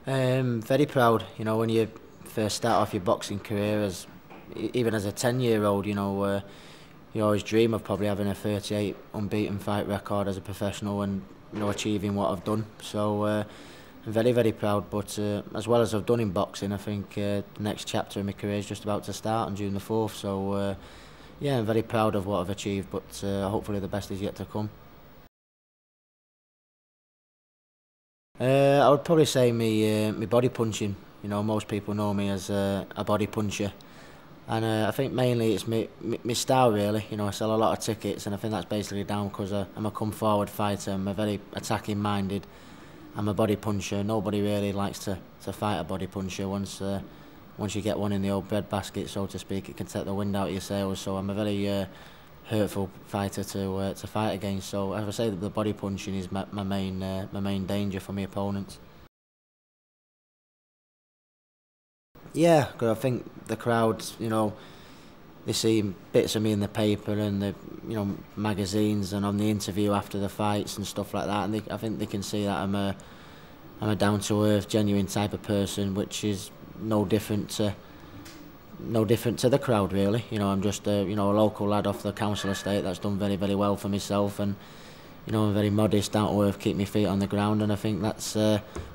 Very proud. When you first start off your boxing career, even as a 10-year-old, you always dream of probably having a 38 unbeaten fight record as a professional and achieving what I've done. So I'm very, very proud. But as well as I've done in boxing, I think the next chapter in my career is just about to start on June the 4th. So yeah, I'm very proud of what I've achieved, but hopefully the best is yet to come. I would probably say me body punching. Most people know me as a body puncher, and I think mainly it's me style really. I sell a lot of tickets, and I think that's basically down because I'm a come forward fighter. I'm a very attacking minded. I'm a body puncher. Nobody really likes to fight a body puncher. Once you get one in the old breadbasket, so to speak, it can take the wind out of your sails. So I'm a very hurtful fighter to fight against. So as I say, the body punching is my main danger for my opponents. Yeah, because I think the crowds, they see bits of me in the paper and the magazines and on the interview after the fights and stuff like that, and I think they can see that I'm a down to earth, genuine type of person, which is no different to the crowd really. I'm just a local lad off the council estate that's done very, very well for myself, and I'm very modest, down to earth, keep my feet on the ground, and I think that's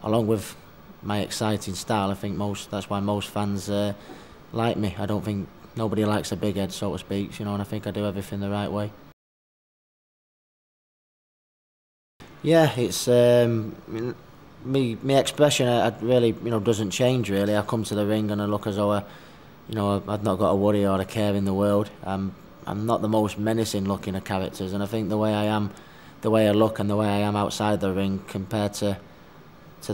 along with my exciting style, I think that's why most fans like me. I don't think nobody likes a big head, so to speak, and I think I do everything the right way. Yeah, it's me expression. I really doesn't change really. I come to the ring and I look as though I've not got a worry or a care in the world. I'm not the most menacing looking of characters, and I think the way I am, the way I look, and the way I am outside the ring compared to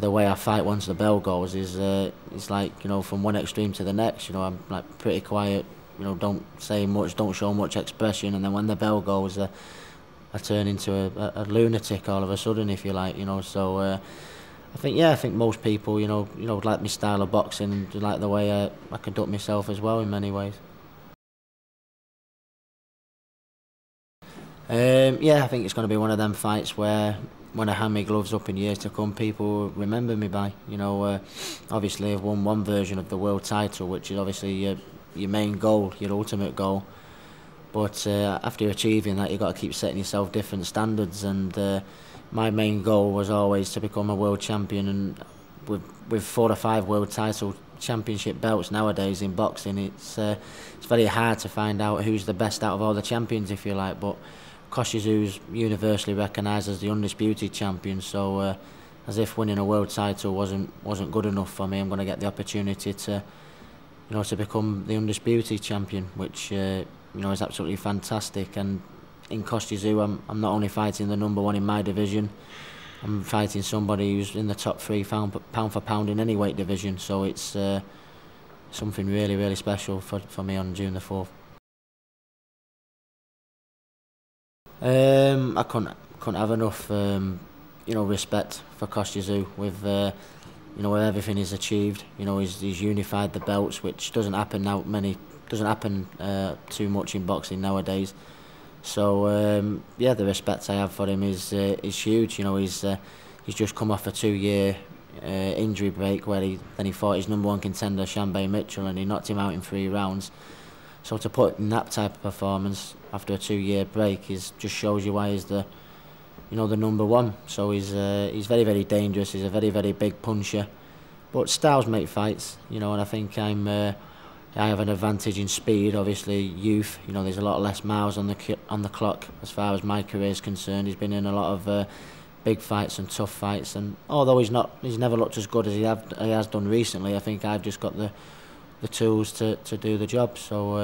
the way I fight once the bell goes is it's like from one extreme to the next. I'm like pretty quiet. Don't say much, don't show much expression, and then when the bell goes, I turn into a lunatic all of a sudden, if you like. So I think most people like my style of boxing and like the way I conduct myself as well in many ways. Yeah, I think it's going to be one of them fights where when I hand my gloves up in years to come, people remember me by. Obviously I've won one version of the world title, which is obviously your main goal, your ultimate goal. But after achieving that, you've got to keep setting yourself different standards, and my main goal was always to become a world champion. And with 4 or 5 world title championship belts nowadays in boxing, it's very hard to find out who's the best out of all the champions, if you like. But Kostya Tszyu universally recognised as the undisputed champion. So as if winning a world title wasn't good enough for me, I'm going to get the opportunity to become the undisputed champion, which is absolutely fantastic. And in Kostya Tszyu, I'm not only fighting the #1 in my division, I'm fighting somebody who's in the top 3 pound for pound in any weight division. So it's something really, really special for me on June the 4th. I couldn't have enough respect for Kostya Tszyu with with everything he's achieved. He's unified the belts, which doesn't happen too much in boxing nowadays. So yeah, the respect I have for him is huge. He's just come off a 2-year injury break where he fought his #1 contender Shanbei Mitchell, and he knocked him out in 3 rounds. So to put in that type of performance after a 2-year break just shows you why he's the #1. So he's very, very dangerous. He's a very, very big puncher, but styles make fights. And I think I have an advantage in speed. Obviously, youth. There's a lot less miles on the clock as far as my career is concerned. He's been in a lot of big fights and tough fights, and although he's never looked as good as he has done recently, I think I've just got the tools to do the job. So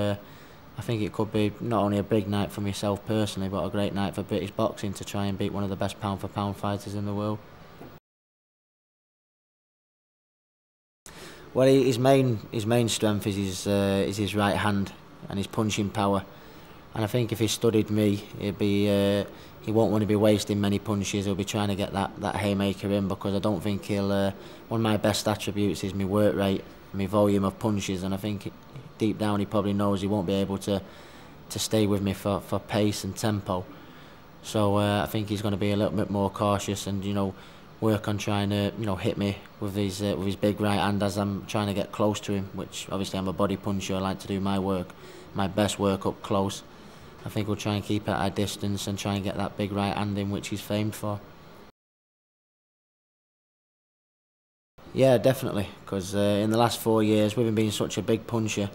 I think it could be not only a big night for myself personally, but a great night for British boxing to try and beat one of the best pound for pound fighters in the world. Well, his main strength is his right hand and his punching power, and I think if he studied me, he won't want to be wasting many punches. He'll be trying to get that haymaker in, because I don't think he'll. One of my best attributes is my work rate, my volume of punches, and I think deep down he probably knows he won't be able to stay with me for pace and tempo. So I think he's going to be a little bit more cautious, and work on trying to, you know, hit me with his big right hand as I'm trying to get close to him, which obviously I'm a body puncher. I like to do my work, my best work up close. I think we'll try and keep it at a distance and try and get that big right hand in, which he's famed for. Yeah, definitely, because in the last 4 years, with him being such a big puncher,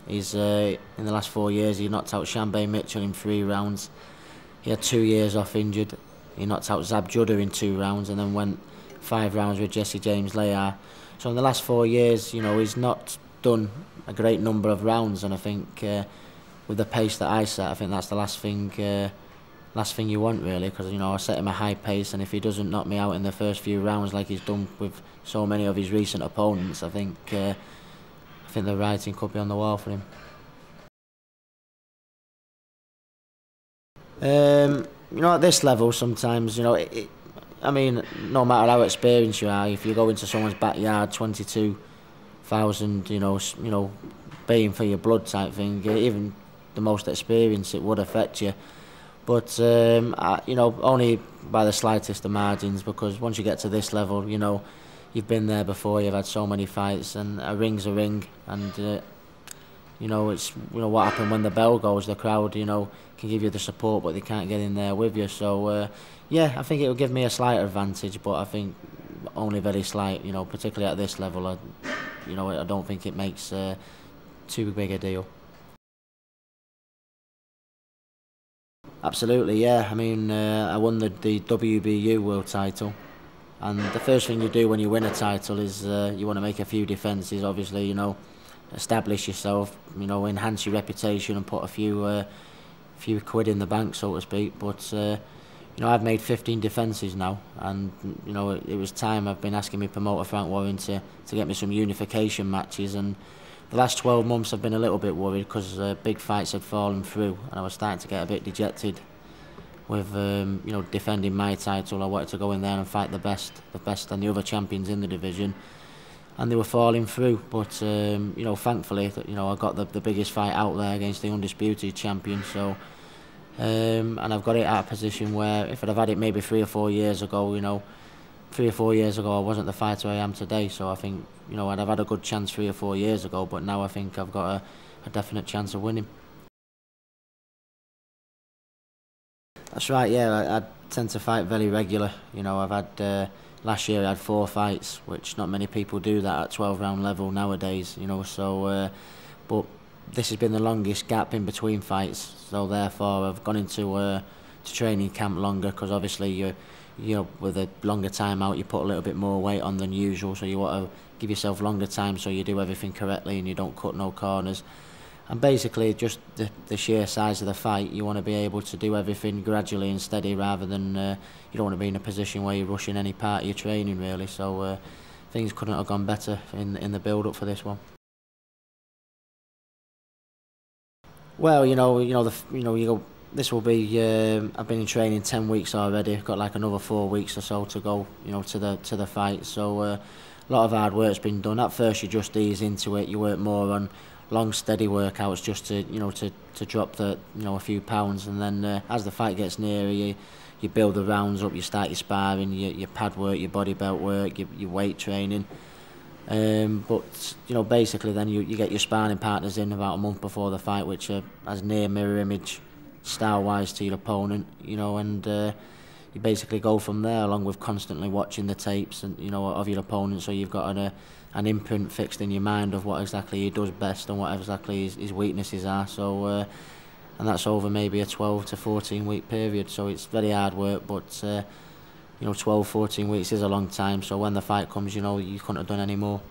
he's in the last 4 years he knocked out Shanbei Mitchell in 3 rounds. He had 2 years off injured. He knocked out Zab Judah in 2 rounds and then went 5 rounds with Jesse James Layar. So in the last 4 years, you know, he's not done a great number of rounds, and I think with the pace that I set, I think that's the last thing you want, really, because, you know, I set him a high pace, and if he doesn't knock me out in the first few rounds like he's done with so many of his recent opponents, I think the writing could be on the wall for him. You know, at this level, sometimes, you know, I mean, no matter how experienced you are, if you go into someone's backyard, 22,000, you know, baying for your blood type thing, even the most experienced, it would affect you. But you know, only by the slightest of margins, because once you get to this level, you know, you've been there before, you've had so many fights, and a ring's a ring, and you know, it's, you know, what happened when the bell goes, the crowd, you know, can give you the support, but they can't get in there with you. So yeah, I think it will give me a slight advantage, but I think only very slight, you know, particularly at this level. You know, I don't think it makes too big a deal. Absolutely, yeah. I mean, I won the WBU world title, and the first thing you do when you win a title is you want to make a few defences. Obviously, you know, establish yourself, you know, enhance your reputation, and put a few quid in the bank, so to speak. But you know, I've made 15 defences now, and you know, it was time. I've been asking my promoter Frank Warren to get me some unification matches, and the last 12 months I've been a little bit worried because big fights had fallen through, and I was starting to get a bit dejected with you know, defending my title. I wanted to go in there and fight the best and the other champions in the division, and they were falling through. But you know, thankfully, you know, I got the biggest fight out there against the undisputed champion. So and I've got it at a position where if I'd have had it maybe 3 or 4 years ago, you know, 3 or 4 years ago I wasn't the fighter I am today. So I think, you know, I'd have had a good chance 3 or 4 years ago, but now I think I've got a definite chance of winning. That's right, yeah, I tend to fight very regular. You know, I've had last year I had 4 fights, which not many people do that at 12-round level nowadays, you know. So but this has been the longest gap in between fights, so therefore I've gone into to training camp longer, because obviously you know, with a longer time out, you put a little bit more weight on than usual, so you want to give yourself longer time so you do everything correctly and you don't cut no corners. And basically, just the sheer size of the fight, you want to be able to do everything gradually and steady, rather than you don't want to be in a position where you're rushing any part of your training, really. So things couldn't have gone better in the build-up for this one. Well, you go. This will be. I've been in training 10 weeks already. I've got like another 4 weeks or so to go. You know, to the fight. So a lot of hard work's been done. At first, you just ease into it. You work more on long, steady workouts, just to drop a few pounds, and then as the fight gets nearer, you build the rounds up. You start your sparring, your pad work, your body belt work, your weight training. But you know, basically, then you get your sparring partners in about a month before the fight, which are as near mirror image style-wise to your opponent, you know, and you basically go from there, along with constantly watching the tapes and, you know, of your opponent, so you've got an imprint fixed in your mind of what exactly he does best and what exactly his weaknesses are. So and that's over maybe a 12 to 14 week period, so it's very hard work, but you know, 12, 14 weeks is a long time, so when the fight comes, you know, you couldn't have done any more.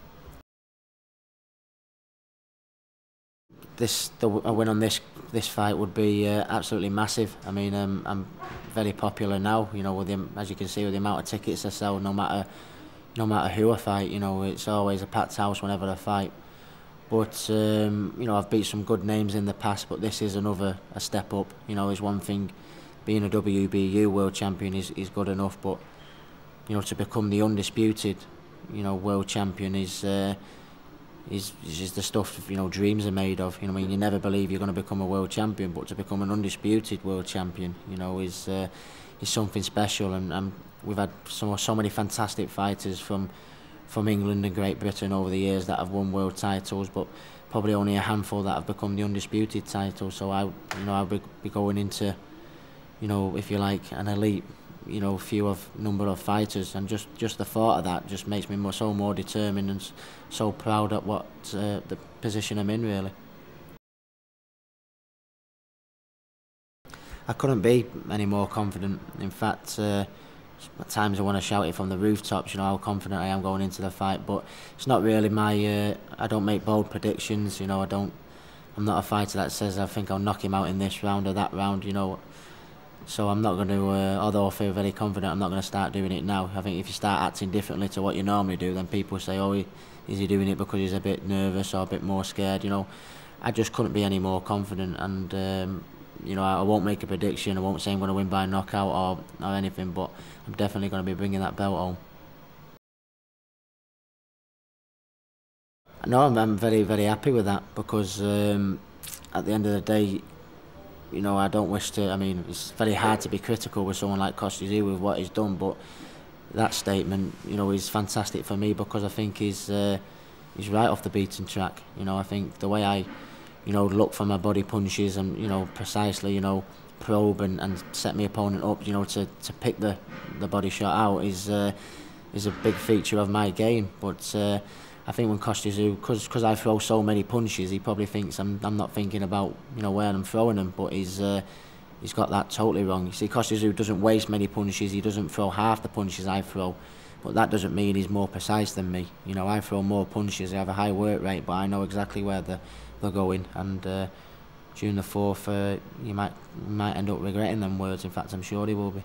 A win on this fight would be absolutely massive. I mean, I'm very popular now, you know, with as you can see, with the amount of tickets I sell. No matter who I fight, you know, it's always a packed house whenever I fight. But you know, I've beat some good names in the past, but this is a step up. You know, is one thing. Being a WBU world champion is good enough, but you know, to become the undisputed, you know, world champion is just the stuff, you know, dreams are made of. You know, I mean, you never believe you're going to become a world champion, but to become an undisputed world champion, you know, is something special. And we've had so many fantastic fighters from England and Great Britain over the years that have won world titles, but probably only a handful that have become the undisputed title. So I'll be going into, if you like, an elite, number of fighters, and just the thought of that just makes me so more determined and so proud at what the position I'm in, really. I couldn't be any more confident. In fact, at times I want to shout it from the rooftops, how confident I am going into the fight. But it's not really my. I don't make bold predictions. I'm not a fighter that says I think I'll knock him out in this round or that round. So I'm not going to. Although I feel very confident, I'm not going to start doing it now. I think if you start acting differently to what you normally do, then people say, "Oh, is he doing it because he's a bit nervous or a bit more scared?" I just couldn't be any more confident, and. I won't make a prediction. I won't say I'm going to win by knockout or anything, but I'm definitely going to be bringing that belt home. No, I'm very, very happy with that, because at the end of the day, I don't wish to. I mean, it's very hard to be critical with someone like Kostya Tszyu with what he's done, but that statement, is fantastic for me, because I think he's right off the beaten track. I think the way I look for my body punches and, precisely, probe and set my opponent up, to pick the body shot out is a big feature of my game. But I think when Kostya Tszyu, because I throw so many punches, he probably thinks I'm not thinking about, where I'm throwing them, but he's got that totally wrong. You see, Kostya Tszyu doesn't waste many punches, he doesn't throw half the punches I throw, but that doesn't mean he's more precise than me. I throw more punches, I have a high work rate, but I know exactly where they're going, and June the 4th, you might end up regretting them words. In fact, I'm sure he will be.